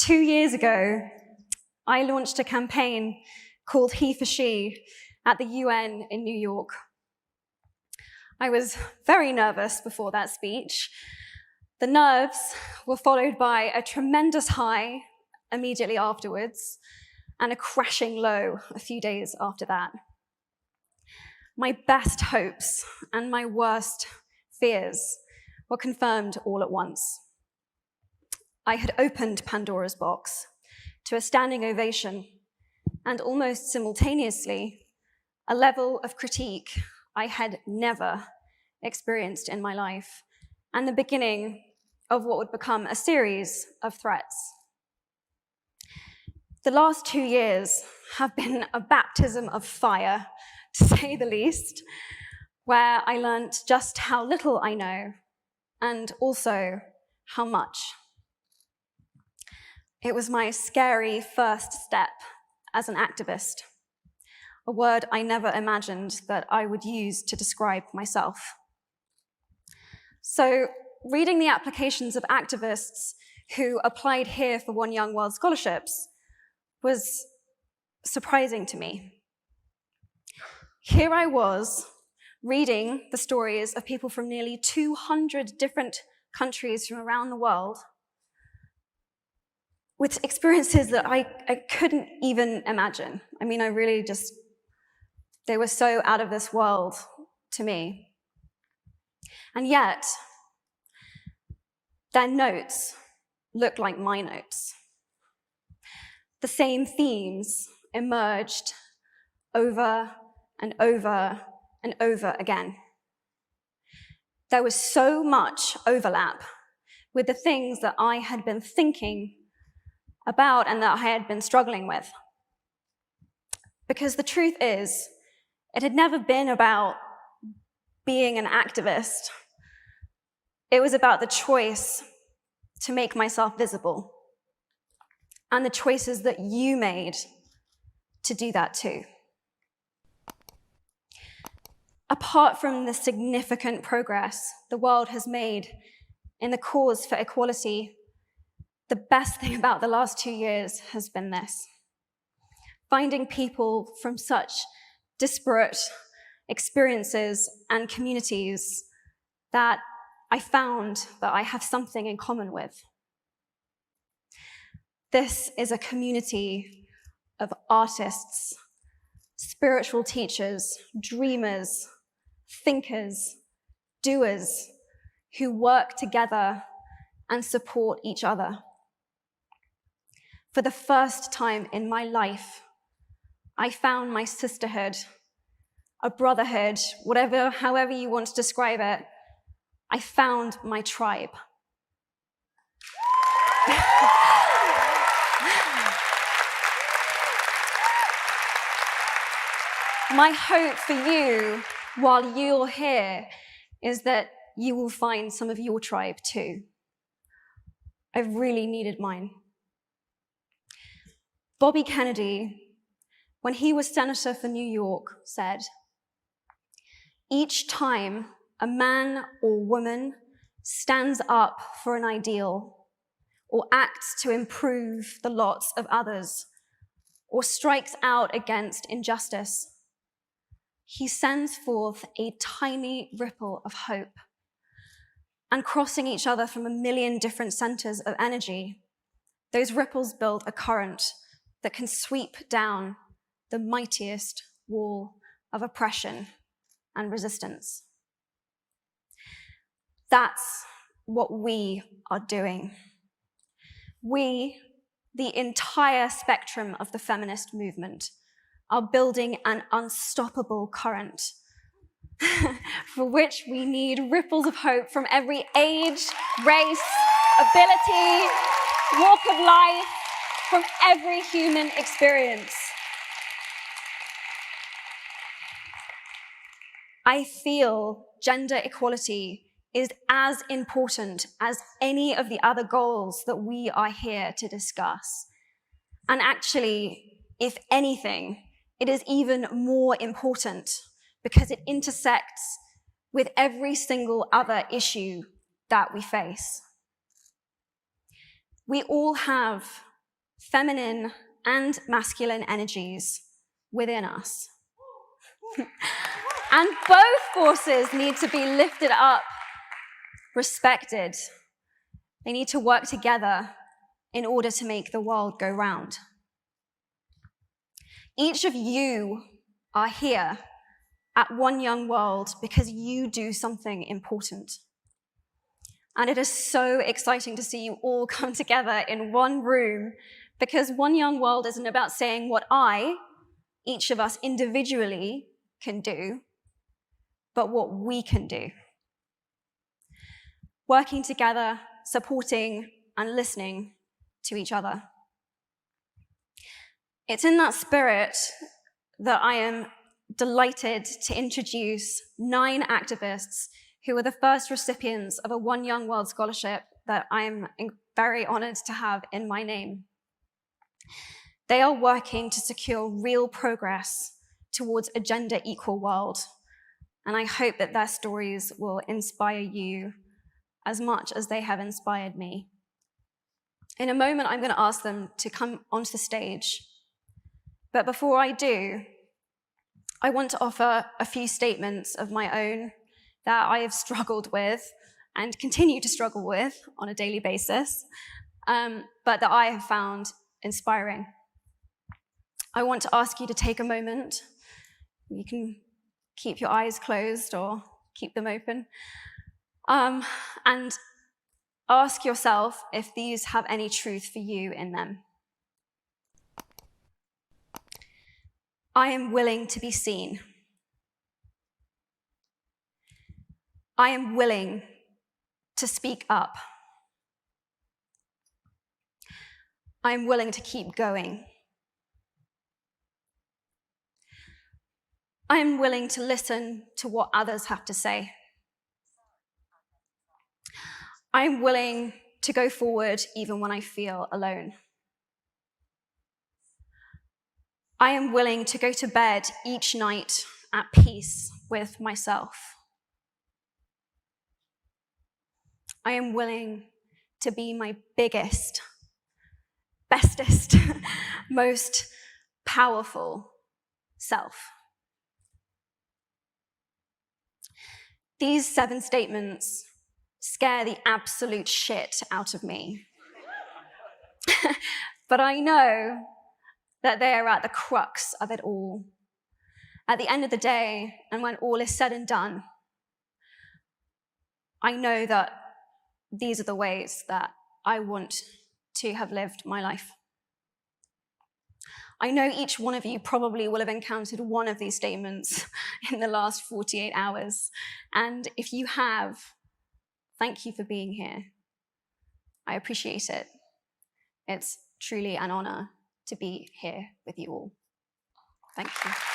2 years ago, I launched a campaign called He for She at the UN in New York. I was very nervous before that speech. The nerves were followed by a tremendous high immediately afterwards and a crashing low a few days after that. My best hopes and my worst fears were confirmed all at once. I had opened Pandora's box to a standing ovation and almost simultaneously a level of critique I had never experienced in my life, and the beginning of what would become a series of threats. The last 2 years have been a baptism of fire, to say the least, where I learnt just how little I know and also how much. It was my scary first step as an activist, a word I never imagined that I would use to describe myself. So, reading the applications of activists who applied here for One Young World scholarships was surprising to me. Here I was, reading the stories of people from nearly 200 different countries from around the world, with experiences that I couldn't even imagine. I mean, they were so out of this world to me. And yet, their notes looked like my notes. The same themes emerged over and over and over again. There was so much overlap with the things that I had been thinking about and that I had been struggling with. Because the truth is, it had never been about being an activist. It was about the choice to make myself visible and the choices that you made to do that too. Apart from the significant progress the world has made in the cause for equality, the best thing about the last 2 years has been this: finding people from such disparate experiences and communities that I found that I have something in common with. This is a community of artists, spiritual teachers, dreamers, thinkers, doers, who work together and support each other. For the first time in my life, I found my sisterhood, a brotherhood, however you want to describe it. I found my tribe. My hope for you, while you're here, is that you will find some of your tribe too. I've really needed mine. Bobby Kennedy, when he was senator for New York, said, "Each time a man or woman stands up for an ideal, or acts to improve the lots of others, or strikes out against injustice, he sends forth a tiny ripple of hope. And crossing each other from a million different centers of energy, those ripples build a current that can sweep down the mightiest wall of oppression and resistance." That's what we are doing. We, the entire spectrum of the feminist movement, are building an unstoppable current for which we need ripples of hope from every age, race, ability, walk of life, from every human experience. I feel gender equality is as important as any of the other goals that we are here to discuss. And actually, if anything, it is even more important because it intersects with every single other issue that we face. We all have feminine and masculine energies within us. And both forces need to be lifted up, respected. They need to work together in order to make the world go round. Each of you are here at One Young World because you do something important. And it is so exciting to see you all come together in one room, because One Young World isn't about saying what each of us individually can do, but what we can do. Working together, supporting and listening to each other. It's in that spirit that I am delighted to introduce 9 activists who were the first recipients of a One Young World scholarship that I am very honored to have in my name. They are working to secure real progress towards a gender-equal world, and I hope that their stories will inspire you as much as they have inspired me. In a moment, I'm going to ask them to come onto the stage, but before I do, I want to offer a few statements of my own that I have struggled with and continue to struggle with on a daily basis, but that I have found inspiring. I want to ask you to take a moment. You can keep your eyes closed or keep them open, and ask yourself if these have any truth for you in them. I am willing to be seen. I am willing to speak up. I am willing to keep going. I am willing to listen to what others have to say. I am willing to go forward even when I feel alone. I am willing to go to bed each night at peace with myself. I am willing to be my biggest, bestest, most powerful self. These 7 statements scare the absolute shit out of me. But I know that they are at the crux of it all. At the end of the day, and when all is said and done, I know that these are the ways that I want to have lived my life. I know each one of you probably will have encountered one of these statements in the last 48 hours. And if you have, thank you for being here. I appreciate it. It's truly an honor to be here with you all. Thank you.